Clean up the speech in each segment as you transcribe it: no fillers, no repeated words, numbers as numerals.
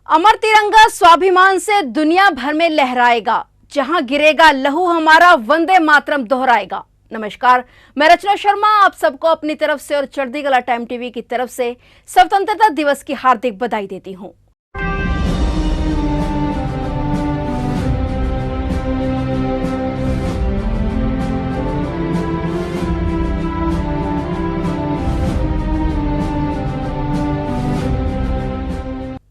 अमर तिरंगा स्वाभिमान से दुनिया भर में लहराएगा, जहां गिरेगा लहू हमारा वंदे मातरम दोहराएगा। नमस्कार, मैं रचना शर्मा आप सबको अपनी तरफ से और चढ़ती कला टाइम टीवी की तरफ से स्वतंत्रता दिवस की हार्दिक बधाई देती हूं।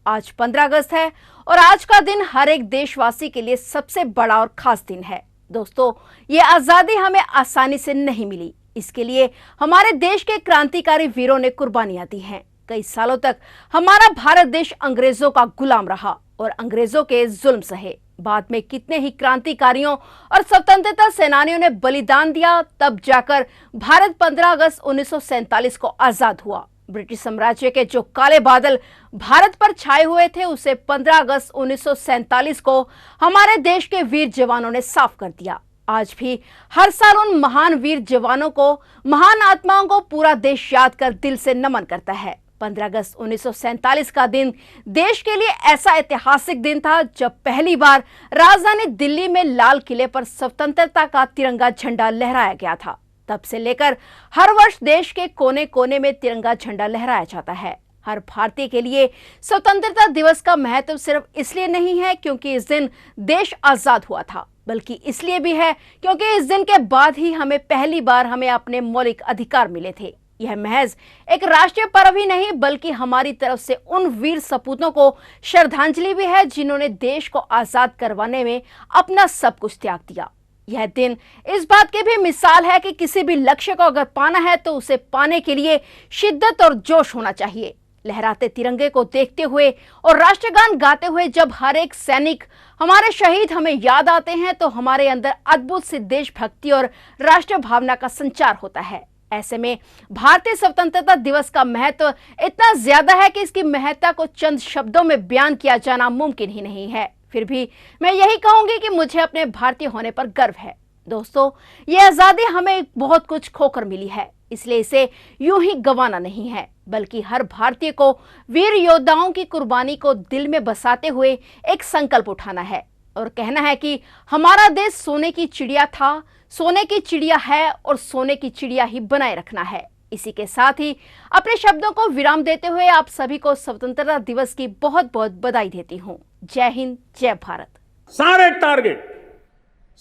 आज 15 अगस्त है और आज का दिन हर एक देशवासी के लिए सबसे बड़ा और खास दिन है। दोस्तों, ये आजादी हमें आसानी से नहीं मिली। इसके लिए हमारे देश के क्रांतिकारी वीरों ने कुर्बानियां दी हैं। कई सालों तक हमारा भारत देश अंग्रेजों का गुलाम रहा और अंग्रेजों के जुल्म सहे। बाद में कितने ही क्रांतिकारियों और स्वतंत्रता सेनानियों ने बलिदान दिया, तब जाकर भारत 15 अगस्त 1947 को आजाद हुआ। ब्रिटिश साम्राज्य के जो काले बादल भारत पर छाए हुए थे, उसे 15 अगस्त 1947 को हमारे देश के वीर जवानों ने साफ कर दिया। आज भी हर साल उन महान वीर जवानों को, महान आत्माओं को पूरा देश याद कर दिल से नमन करता है। 15 अगस्त 1947 का दिन देश के लिए ऐसा ऐतिहासिक दिन था जब पहली बार राजधानी दिल्ली में लाल किले पर स्वतंत्रता का तिरंगा झंडा लहराया गया था। तब से लेकर हर वर्ष देश के कोने कोने में तिरंगा झंडा लहराया जाता है। हर भारतीय के लिए स्वतंत्रता दिवस का महत्व सिर्फ इसलिए नहीं है क्योंकि इस दिन देश आजाद हुआ था, बल्कि इसलिए भी है क्योंकि इस दिन के बाद ही पहली बार हमें अपने मौलिक अधिकार मिले थे। यह महज एक राष्ट्रीय पर्व ही नहीं, बल्कि हमारी तरफ से उन वीर सपूतों को श्रद्धांजलि भी है जिन्होंने देश को आजाद करवाने में अपना सब कुछ त्याग दिया। यह दिन इस बात की भी मिसाल है कि किसी भी लक्ष्य को अगर पाना है तो उसे पाने के लिए शिद्दत और जोश होना चाहिए। लहराते तिरंगे को देखते हुए और राष्ट्रगान गाते हुए जब हर एक सैनिक, हमारे शहीद हमें याद आते हैं तो हमारे अंदर अद्भुत सी देशभक्ति और राष्ट्र भावना का संचार होता है। ऐसे में भारतीय स्वतंत्रता दिवस का महत्व इतना ज्यादा है कि इसकी महत्ता को चंद शब्दों में बयान किया जाना मुमकिन ही नहीं है। फिर भी मैं यही कहूंगी कि मुझे अपने भारतीय होने पर गर्व है। दोस्तों, ये आजादी हमें बहुत कुछ खोकर मिली है, इसलिए इसे यूं ही गंवाना नहीं है, बल्कि हर भारतीय को वीर योद्धाओं की कुर्बानी को दिल में बसाते हुए एक संकल्प उठाना है और कहना है कि हमारा देश सोने की चिड़िया था, सोने की चिड़िया है और सोने की चिड़िया ही बनाए रखना है। इसी के साथ ही अपने शब्दों को विराम देते हुए आप सभी को स्वतंत्रता दिवस की बहुत बहुत बधाई देती हूँ। जय हिंद, जय भारत। सारे टारगेट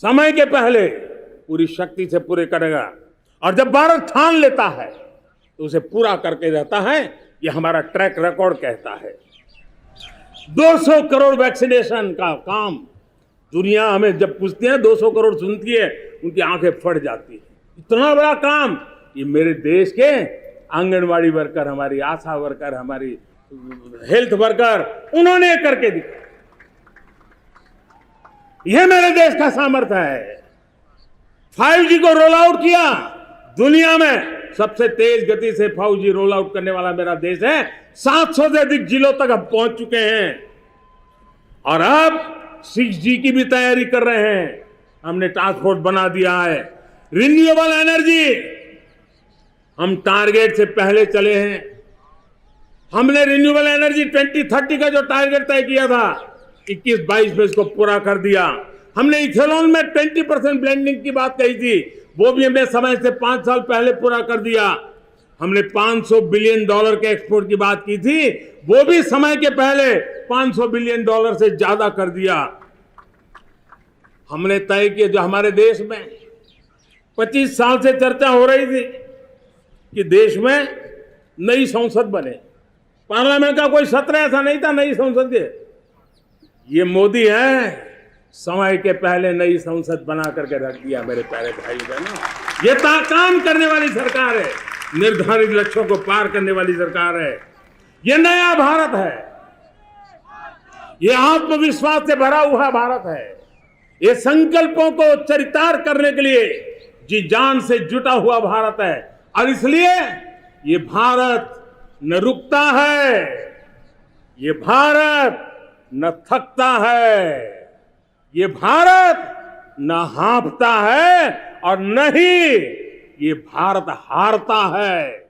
समय के पहले पूरी शक्ति से पूरे करेगा और जब भारत ठान लेता है तो उसे पूरा करके रहता है। ये हमारा ट्रैक रिकॉर्ड कहता है। 200 करोड़ वैक्सीनेशन का काम, दुनिया हमें जब पूछती है 200 करोड़ सुनती है, उनकी आंखें फट जाती है। इतना बड़ा काम ये मेरे देश के आंगनवाड़ी वर्कर, हमारी आशा वर्कर, हमारी हेल्थ वर्कर, उन्होंने करके दिखाया। यह मेरे देश का सामर्थ्य है। 5G को रोल आउट किया, दुनिया में सबसे तेज गति से 5G रोल आउट करने वाला मेरा देश है। 700 से अधिक जिलों तक हम पहुंच चुके हैं और अब 6G की भी तैयारी कर रहे हैं। हमने टास्क फोर्स बना दिया है। रिन्यूएबल एनर्जी, हम टारगेट से पहले चले हैं। हमने रिन्यूएबल एनर्जी 2030 का जो टारगेट तय किया था 21-22 में इसको पूरा कर दिया। हमने इथेनॉल में 20% ब्लेंडिंग की बात कही थी, वो भी हमने समय से 5 साल पहले पूरा कर दिया। हमने $500 बिलियन के एक्सपोर्ट की बात की थी, वो भी समय के पहले $500 बिलियन से ज्यादा कर दिया। हमने तय किया, जो हमारे देश में 25 साल से चर्चा हो रही थी कि देश में नई संसद बने, पार्लियामेंट का कोई सत्र ऐसा नहीं था नई संसद के। ये मोदी है, समय के पहले नई संसद बना करके रख दिया। मेरे प्यारे भाई बहनों, ये काम करने वाली सरकार है, निर्धारित लक्ष्यों को पार करने वाली सरकार है। ये नया भारत है, ये आत्मविश्वास से भरा हुआ भारत है। ये संकल्पों को चरितार्थ करने के लिए जी जान से जुटा हुआ भारत है और इसलिए ये भारत न रुकता है, ये भारत न थकता है, ये भारत न हाँफता है और न ही ये भारत हारता है।